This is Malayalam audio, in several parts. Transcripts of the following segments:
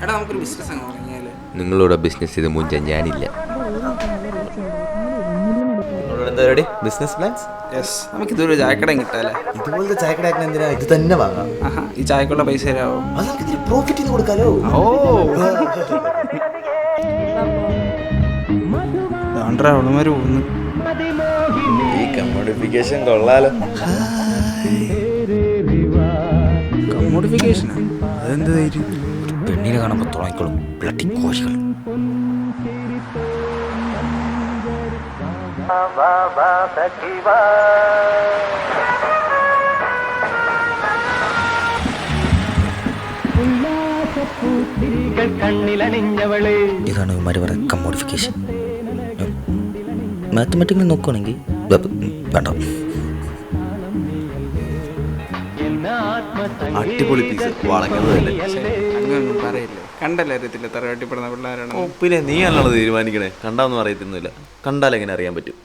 എടാ നമുക്കൊരു ബിസിനസ് അങ്ങ് തുടങ്ങിയാല്. നിങ്ങളുടെ ബിസിനസ് ഇത് മുഞ്ചാൻ ഞാനില്ല. Business plans? യെസ്, നമുക്ക് ഇതൊരു ചായക്കട കിട്ടാല്ലേ? ഇതുപോലത്തെ ചായക്കട എന്തിനാ, ഇത് തന്നെ വാങ്ങാം. ഈ ചായക്കുള്ള പൈസ തരാമോ? പ്രോഫിറ്റ് കൊടുക്കാലോ. ഓ അവളുമാര് പോകുന്നു. ഈ കമ്മോഡിഫിക്കേഷൻ കൊള്ളാലോ. കമ്മോഡിഫിക്കേഷനാ? അതെന്ത് ധൈര്യം? പെണ്ണിനെ കാണുമ്പോൾ തുടങ്ങിക്കോളും ബ്ലഡി കോഴികൾ. ഇതാണ് ഇവന്മാര് പറയുന്ന കമ്മോഡിഫിക്കേഷൻ. മാത്തമാറ്റിക്കലി നോക്കുകയാണെങ്കിൽ വേണ്ട. അടിപൊളി പീസ്, വളഞ്ഞതല്ലേ? അങ്ങനൊന്നും പറയില്ലേ, കണ്ടല്ലേ അറിയത്തില്ല തറവാട്ടിപ്പെടുന്ന പിള്ളേരാണ്. ഓ പിന്നെ നീ അല്ലാണത് തീരുമാനിക്കണേ, കണ്ടാന്നും അറിയത്തൊന്നുമില്ല. കണ്ടാലെങ്ങനെ അറിയാൻ പറ്റും?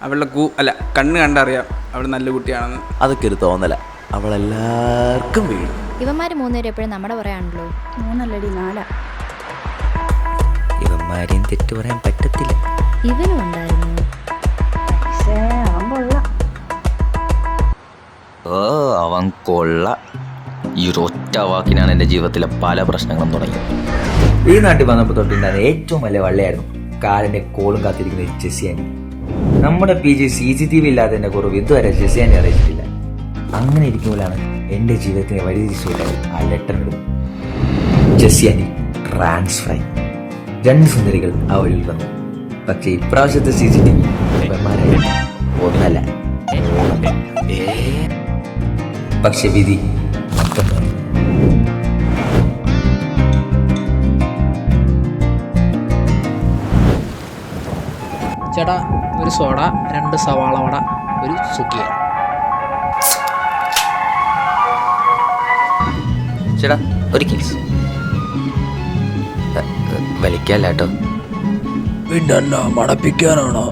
അവളുടെ കണ്ണ് കണ്ടറിയാം അവൾ നല്ല കുട്ടിയാണെന്ന്. അതൊക്കെ ഒരു തോന്നല, അവളെല്ലാവർക്കും വീഴും. ഇവന്മാര് മൂന്നുപേരും എപ്പോഴും നമ്മുടെ പറയാണല്ലോ. 3 അല്ല 4. ഇവന്മാരെയും തെറ്റ് പറയാൻ പറ്റത്തില്ല. ഇവനും ഉണ്ടായിരുന്നു. പക്ഷേ അവൻ കൊള്ളാം. ഓ അവൻ കൊള്ള. ഈ ഒറ്റ വാക്കിനാണ് എൻ്റെ ജീവിതത്തിലെ പല പ്രശ്നങ്ങളും തുടങ്ങിയത്. ഈ നാട്ടിൽ വന്നപ്പോൾ തൊട്ടുണ്ടായിരുന്ന ഏറ്റവും വലിയ വള്ളയായിരുന്നു കാലിൻ്റെ കോളും കാത്തിരിക്കുന്ന ജെസ്സിയാനി. നമ്മുടെ PG CCTV ഇല്ലാത്തതിൻ്റെ കുറവ് ഇതുവരെ ജെസ്സിയാനി അറിയിച്ചിട്ടില്ല. അങ്ങനെ ഇരിക്കുമ്പോഴാണ് എൻ്റെ ജീവിതത്തിനെ വഴിതിരിച്ചുവിട്ടാൽ ആ ലെറ്റർ ഇടും. ജെസ്സിയാനി ട്രാൻസ്ഫർ. 2 സുന്ദരികൾ ആ വഴിയിൽ വന്നു. പക്ഷേ ഇപ്രാവശ്യത്തെ CCTV ഒന്നല്ല, പക്ഷെ വിധി മറ്റൊന്നാണ്. ചേട്ടാ ഒരു സോഡ, 2 സവാള വട, ഒരു സുഖിയ. ചേട്ടാ ഒരു കേസ് വലിക്കല്ല കേട്ടോ. പിന്നെ മടപ്പിക്കാനാണോ?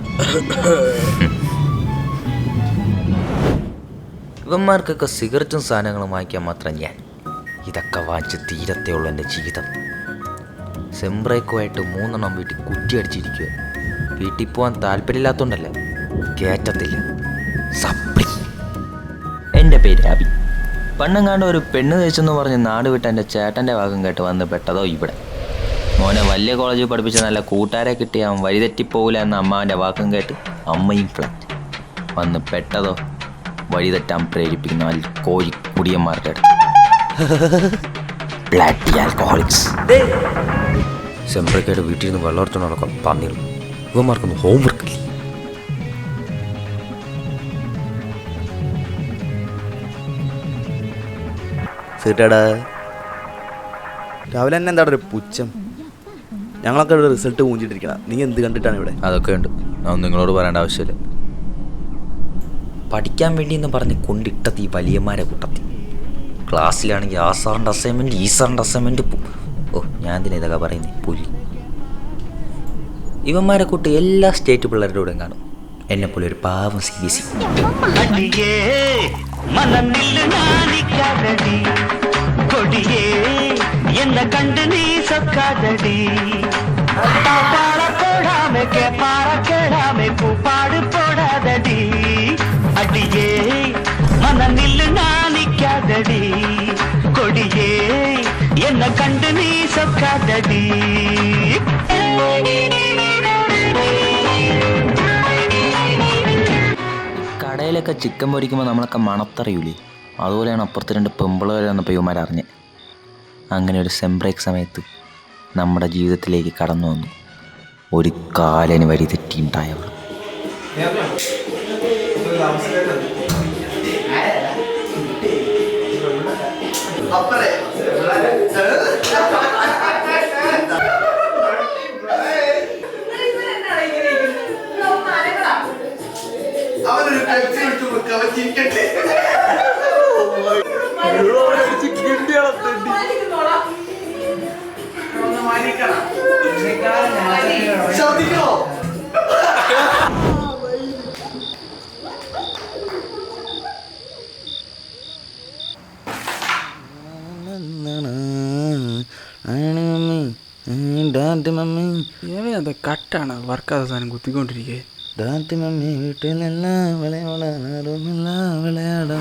ഇവന്മാർക്കൊക്കെ സിഗരറ്റും സാധനങ്ങളും വാങ്ങിക്കാൻ മാത്രം ഞാൻ. ഇതൊക്കെ വാങ്ങിച്ച് തീരത്തേ ഉള്ളൂ എൻ്റെ ജീവിതം. സെംബ്രേക്കുമായിട്ട് 3 എണ്ണം വീട്ടിൽ കുറ്റിയടിച്ചിരിക്കുക. വീട്ടിൽ പോകാൻ താല്പര്യമില്ലാത്തതുകൊണ്ടല്ല, കയറ്റത്തില്ല. സപ്ലി. എൻ്റെ പേര് അബി. പണ്ടെങ്ങാണ്ട് ഒരു പെണ്ണ് തേച്ചെന്ന് പറഞ്ഞ് നാട് വിട്ട എൻ്റെ ചേട്ടൻ്റെ ഭാഗം കേട്ട് വന്ന് പെട്ടതോ ഇവിടെ. മോനെ വലിയ കോളേജിൽ പഠിപ്പിച്ച നല്ല കൂട്ടുകാരെ കിട്ടി അവൻ വഴിതെറ്റിപ്പോകില്ല എന്ന അമ്മാവൻ്റെ വാക്കും കേട്ട് അമ്മയും ഫ്ലാറ്റ് വന്ന് പെട്ടതോ വഴിതെറ്റാൻ പ്രേരിപ്പിക്കുന്ന കോഴി കുടിയന്മാരുടെ ബ്ലഡി ആൽക്കഹോളിക്സ്. സെംബ്രേക്കായിട്ട് വീട്ടിൽ നിന്ന് വെള്ളമെടുത്തോണ്ട് നടക്കാം പന്നികൾ. ഇവന്മാർക്കൊന്നും ഹോംവർക്ക് ഇല്ല. സീട്ടാടാ രാവിലെ തന്നെ എന്താണ് ഒരു പുച്ഛം? ഞങ്ങളൊക്കെ ഇവിടെ റിസൾട്ട് പൂഞ്ചിട്ടിരിക്കണം. നീ എന്ത് കണ്ടിട്ടാണ് ഇവിടെ? അതൊക്കെ ഉണ്ട്, ഞാൻ നിങ്ങളോട് പറയേണ്ട ആവശ്യമില്ല. പഠിക്കാൻ വേണ്ടി എന്ന് പറഞ്ഞ് കൊണ്ടിട്ടത് ഈ വലിയന്മാരെ കൂട്ടത്തി. ക്ലാസ്സിലാണെങ്കിൽ ആ സാറിൻ്റെ അസൈൻമെൻറ്റ്, ഈ സാറിൻ്റെ അസൈൻമെൻറ്റ്. ഓ ഞാൻ എന്തിനാ ഇതൊക്കെ പറയുന്നത്? പുലി. ഇവന്മാരെ കൂട്ട് എല്ലാ സ്റ്റേറ്റ് പിള്ളേരുടെ കൂടെയും കാണും. എന്നെപ്പോലെ ഒരു പാവം CBSE. என்ன கண்டு நீ சொக்காதடி, போடாம கேப்பார கேடாம பூப்பாடு போடாதடி, அடியே மனம் நில்லு நாணிக்காதடி, கொடியே என்ன கண்டு நீ சொக்காதடி. കടയിലൊക്കെ ചിക്കൻ പൊരിക്കുമ്പോൾ നമ്മളൊക്കെ മണത്തറിയൂലേ? അതുപോലെയാണ് അപ്പുറത്ത് 2 പെമ്പിളർ വന്നപ്പോൾ ഇവന്മാരറിഞ്ഞ്. അങ്ങനെ ഒരു സെംബ്രേക്ക് സമയത്ത് നമ്മുടെ ജീവിതത്തിലേക്ക് കടന്നു വന്നു ഒരു കാലന് വരി തെറ്റിയുണ്ടായവൾ. ദാന്തി മമ്മി അത് കട്ടാണ് വർക്കാതെ സാധനം കുത്തിക്കൊണ്ടിരിക്കേ. ദാന്തി മമ്മി വീട്ടിലല്ല വിളയാടാറുമില്ല വിളയാടാ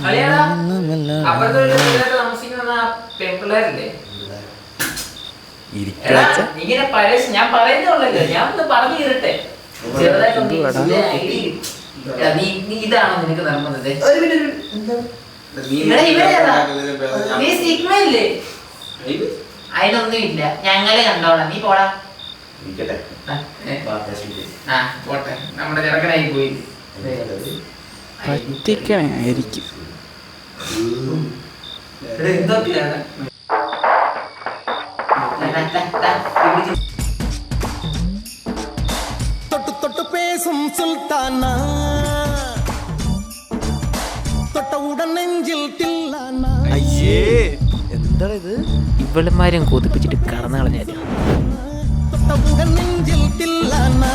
ഇങ്ങനെ പഴയ ഞാൻ പറയുന്നുള്ളല്ലോ, ഞാൻ ഒന്ന് പറഞ്ഞു തരട്ടെ. ഇതാണോ നിനക്ക് നിർബന്ധത്തെ? നീ സിഗ്മയില്ലേ? അതിനൊന്നും ഇല്ല, ഞങ്ങളെ കണ്ടോളാം. നീ പോടാ. ആ പോട്ടെ, നമ്മുടെ ചെറുക്കനായി പോയി. പറ്റിക്കണേ ആയിരിക്കും. എന്തൊക്കെയാണ് தொட்டு தொட்டு பேசும் சுல்தானா தொட்டவுடன் நெஞ்சில் தில்லானா അയ്യേ എന്താണ് ഇത്? ഇവളുമാരും കൊതിപ്പിച്ചിട്ട് കടന്നു കളഞ്ഞാലും தொட்டவுடன் நெஞ்சில் தில்லானா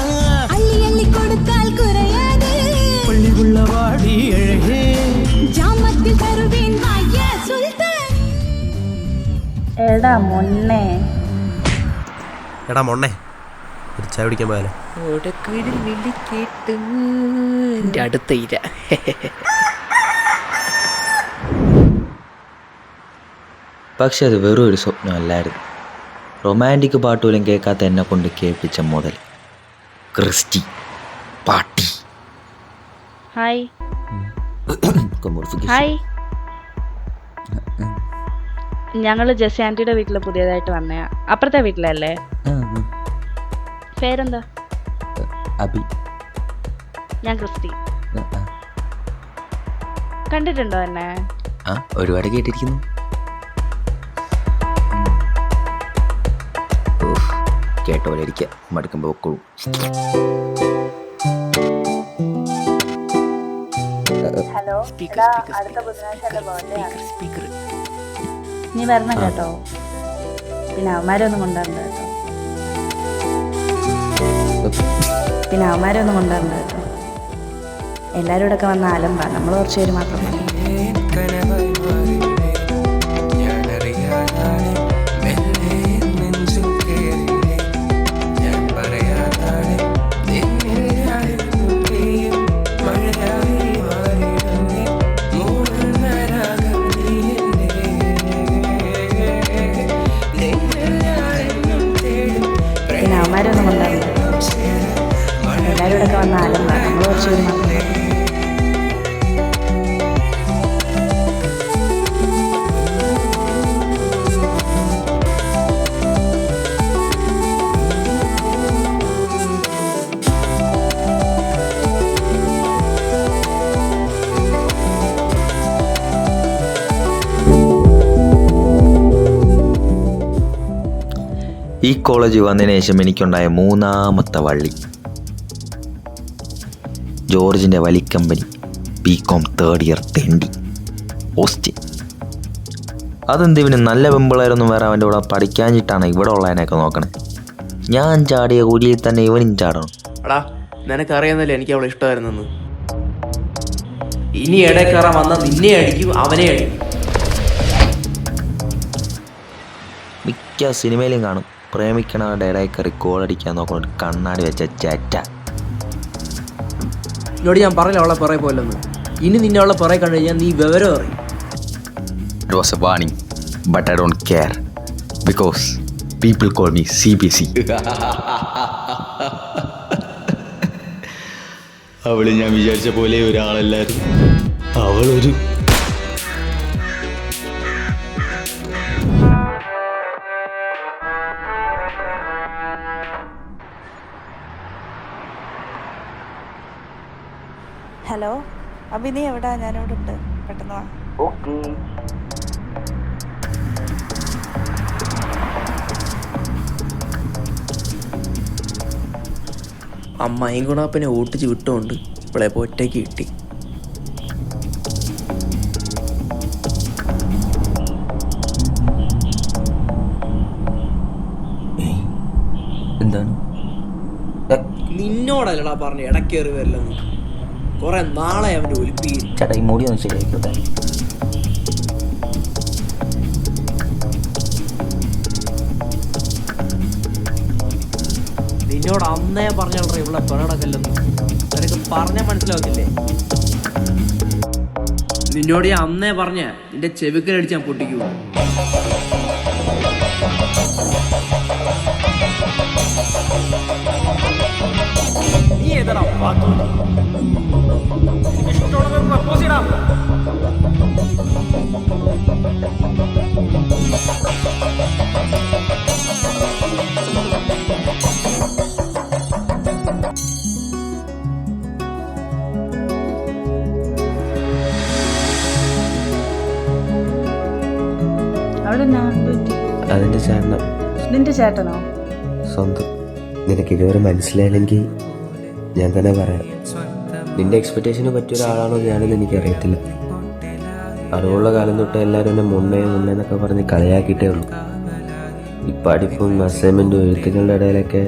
அள்ளி அள்ளி கொடுத்தால் குறையாது பள்ளிக்குள்ள வாடி அழகே ஜாமத்தில் தருவேன் வாய சுல்தான். എടാ മൊണ്ണേ, എടാ മൊണ്ണേ ഒരു ചായ പിടിക്കാൻ പോയാലോ? എൻ്റെ അടുത്ത ഇര. പക്ഷെ അത് വെറും ഒരു സ്വപ്നമല്ലായിരുന്നു. റൊമാൻറ്റിക് പാട്ട് പോലും കേൾക്കാത്ത എന്നെ കൊണ്ട് കേൾപ്പിച്ച മുതൽ ക്രിസ്റ്റി പാട്ടി. Hi Commodification. ഹായ്. ഞങ്ങള് ജെസ്സി ആൻറ്റിയുടെ വീട്ടിൽ പുതിയതായിട്ട് വന്നയാ. അപ്പുറത്തെ വീട്ടിലല്ലേ? പേരെന്താ? അബി. ഞാൻ ക്രിസ്റ്റി. കണ്ടിട്ടുണ്ടോ എന്നെ? ആ ഒരുപാട് കേട്ടിരിക്കുന്നു. കേട്ട പോലെ ഇരിക്കുക, മടുക്കുമ്പോൾ വെക്കോളൂ. ഹലോ, അടുത്ത ബുധനാഴ്ച എൻ്റെ ബർത്ത്ഡേ ആണ്. നീ വരണം കേട്ടോ. പിന്നെ അവന്മാരൊന്നും കൊണ്ടുവരണ്ട കേട്ടോ. എല്ലാവരും ഇവിടെ ഒക്കെ വന്ന അലമ്പാ. നമ്മൾ കുറച്ച് പേര് മാത്രം മതി. പിന്നെ അവന്മാരൊന്നും കൊണ്ടുവരണ്ട. എല്ലാവരും ഇവിടെ ഒക്കെ വന്ന അലമ്പാ. നമ്മൾ കുറച്ച് പേര് മാത്രം മതി. ഈ കോളേജിൽ വന്നതിന് ശേഷം എനിക്കുണ്ടായ മൂന്നാമത്തെ വള്ളി ജോർജിൻ്റെ വലിക്കമ്പനി BCom 3rd year തെണ്ടി ഓസ്റ്റിൻ. അതെന്തിവന് നല്ല പെമ്പിളാരൊന്നും വേറെ അവൻ്റെ കൂടെ പഠിക്കാഞ്ഞിട്ടാണ് ഇവിടെ ഉള്ളതിനൊക്കെ നോക്കണേ. ഞാൻ ചാടിയ കുഴിയിൽ തന്നെ ഇവനും ചാടണം. എടാ നിനക്കറിയാന്നല്ലേ എനിക്ക് അവളെ ഇഷ്ടമായിരുന്നെന്ന്. ഇനി ഇടയിൽ കയറാൻ വന്നാൽ നിന്നെ അടിക്കും അവനെ അടിക്കും. മിക്ക സിനിമയിലും കാണും പ്രേമിക്കണവരുടെ ഇടയിൽ കയറി കോളടിക്കാൻ നോക്കുന്ന ഒരു കണ്ണാടി വെച്ച ചേറ്റ. എന്നോട് ഞാൻ പറഞ്ഞില്ല അവളെ പിറകെ പോലെന്ന്. ഇനി നിന്നെ അവളെ പിറകെ കണ്ടു കഴിഞ്ഞാൽ നീ വിവരം അറിയും. It was a warning, but I don't care because people call me CBC. അവള് ഞാൻ വിചാരിച്ച പോലെ ഒരാളല്ലായിരുന്നു. അവളൊരു ഹലോ അഭി, നീ എവിടാ? ഞാനിവിടെ ഉണ്ട്. പെട്ടെന്ന് വാ. അമ്മായിയും കൂടെ അപ്പനെ ഓട്ടിച്ച് വിട്ടുകൊണ്ട് ഇപ്പോളെ ഒറ്റയ്ക്ക് കിട്ടി. എന്താണ് നിന്നോടല്ലടാ പറഞ്ഞു ഇടക്കേറി വരില്ലെന്ന്. കുറെ നാളെ അവൻ്റെ ഒലിപ്പി. ചേട്ടാ ഈ മൂടി ഒന്ന് ശരിയായിക്കോട്ടെ. നിന്നോട് അന്നേ പറഞ്ഞോ ഇവിടെ പിറടക്കല്ലെന്ന്. നിനക്ക് പറഞ്ഞാൽ മനസ്സിലാവത്തില്ലേ? നിന്നോട് ഞാൻ അന്നേ പറഞ്ഞ നിന്റെ ചെവിക്കലടിച്ച് ഞാൻ പൊട്ടിക്കൂ. നീ ഏതാ പ്രപ്പോസ് ചെയ്യണം. അവിടെ അതിൻ്റെ ചേട്ടൻ. നിന്റെ ചേട്ടനോ? സ്വന്തം. നിനക്ക് ഇതുവരെ മനസ്സിലായില്ലെങ്കിൽ ഞാൻ തന്നെ പറയാം. നിന്റെ എക്സ്പെക്റ്റേഷന് പറ്റിയ ഒരാളാണോ ഞാനെന്ന് എനിക്കറിയത്തില്ല. അറിവുള്ള കാലം തൊട്ട് എല്ലാവരും എന്നെ മുന്നേന്നൊക്കെ പറഞ്ഞ് കളിയാക്കിയിട്ടേ ഉള്ളൂ. ഈ പഠിപ്പും അസൈൻമെൻറ്റും എഴുത്തുകളുടെ ഇടയിലൊക്കെ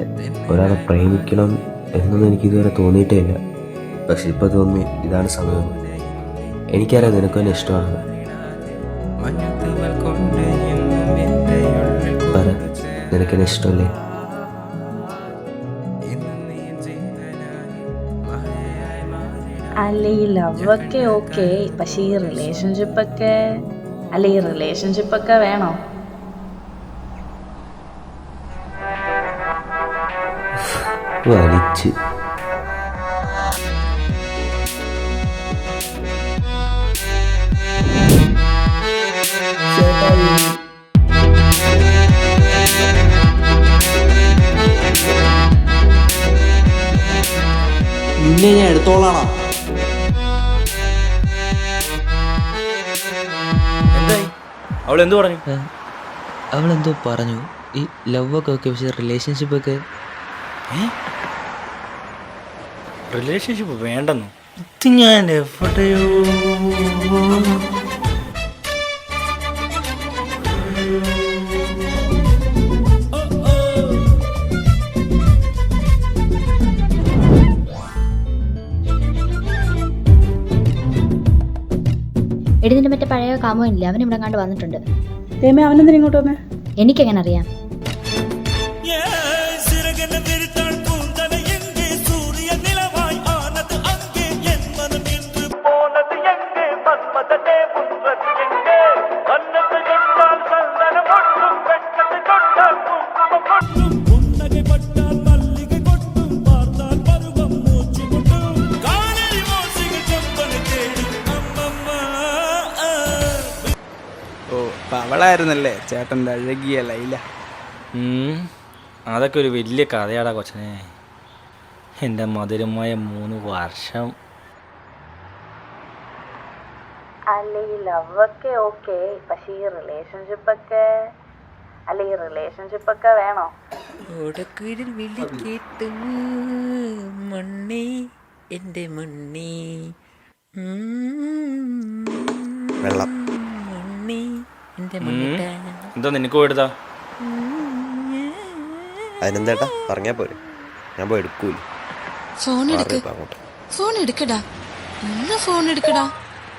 ഒരാളെ പ്രേമിക്കണം എന്നൊന്നും എനിക്കിതുവരെ തോന്നിയിട്ടേ ഇല്ല. പക്ഷെ ഇപ്പോൾ തോന്നുന്നു ഇതാണ് സമയം. എനിക്കറിയാം നിനക്കെന്നെ ഇഷ്ടമാണ്. പറ, നിനക്കെന്നെ ഇഷ്ടമല്ലേ? അല്ല ഈ ലവൊക്കെ ഓക്കെ, പക്ഷെ ഈ റിലേഷൻഷിപ്പൊക്കെ വേണോ? വലിച്ച് നിന്നെ ഞാൻ എടുത്തോളാണോ? എന്തായി? അവളെന്ത് പറഞ്ഞു? അവളെന്തോ പറഞ്ഞു. ഈ ലവൊക്കെ ഓക്കെ, പക്ഷെ റിലേഷൻഷിപ്പൊക്കെ റിലേഷൻഷിപ്പ് വേണ്ടെന്നു ഇത് ഞാൻ എവിടെയോ. എടി നിന്റെ മറ്റേ പഴയ കാമോ ഇല്ലേ, അവൻ ഇവിടെ കണ്ട് വന്നിട്ടുണ്ട്. ദൈവമേ, അവനെന്തിനാ ഇങ്ങോട്ട് വന്നേ? എനിക്കെങ്ങനെ അറിയാം? ഓ അപ്പം അവളായിരുന്നല്ലേ ചേട്ടൻ്റെ അഴകിയ ലൈല. അതൊക്കെ ഒരു വലിയ കഥയാടാ കൊച്ചനെ. എൻ്റെ മധുരമായ 3 വർഷം. അല്ല ഈ ലവൊക്കെ ഓക്കെ, പക്ഷെ ഈ റിലേഷൻഷിപ്പൊക്കെ വേണോ? മണ്ണി എൻ്റെ മണ്ണി വെള്ളം മണ്ണി എൻ്റെ എന്തോ നിനക്ക് പോയെടുത്താ? അതിനെന്തേട്ടാ പറഞ്ഞാ പോരെ, ഞാൻ പോയി എടുക്കൂല. ഫോൺ എടുക്കടാ, ഫോൺ എടുക്കടാ.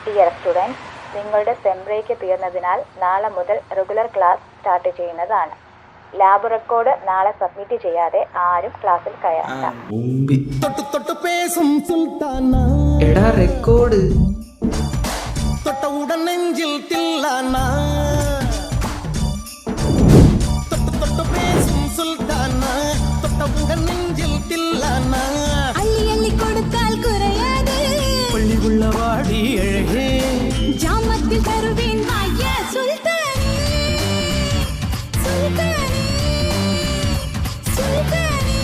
ഡിയർ സ്റ്റുഡൻസ്, നിങ്ങളുടെ സെം ബ്രേക്ക് തീർന്നതിനാൽ നാളെ മുതൽ റെഗുലർ ക്ലാസ് സ്റ്റാർട്ട് ചെയ്യുന്നതാണ്. ലാബ് റെക്കോർഡ് നാളെ സബ്മിറ്റ് ചെയ്യാതെ ആരും ക്ലാസ്സിൽ കയറണ്ട. തൊട്ട് തൊട്ട് പേസും സുൽത്താന, എടാ റെക്കോർഡ് തൊട്ട ഉടൻ നെഞ്ചിൽ തില്ലാന. തൊട്ട് തൊട്ട് പേസും സുൽത്താന, തൊട്ട ഉടൻ നെഞ്ചിൽ തില്ലാന. അള്ളി അള്ളി കൊടുത്താൽ കുറയാതെ പള്ളിയുള്ള വാടി അഴകേ, ജാമത്തിൽ തരുവേൻ വായ സുൽത്താനേ, സുൽത്താനേ, സുൽത്താനേ,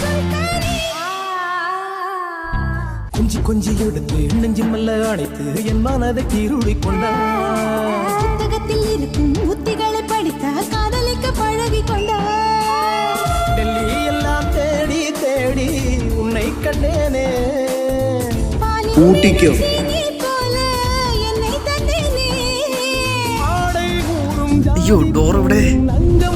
സുൽത്താനേ. கொஞ்சி கொஞ்சி எடுத்து நெஞ்சு மெல்ல அணைத்து என் மனதை கீருடிக்கொண்ட புத்தகத்தில் இருக்கும் உத்திகளை படித்த காதலிக்க பழகி கொண்ட டெல்லி எல்லாம் தேடி தேடி உன்னை கண்டேனே. ഊട്ടിക്കോ? போல என்னை தந்தேனே. ஆடை ஊறும் അയ്യോ, ഡോർ ഇവിടെ. நங்கம்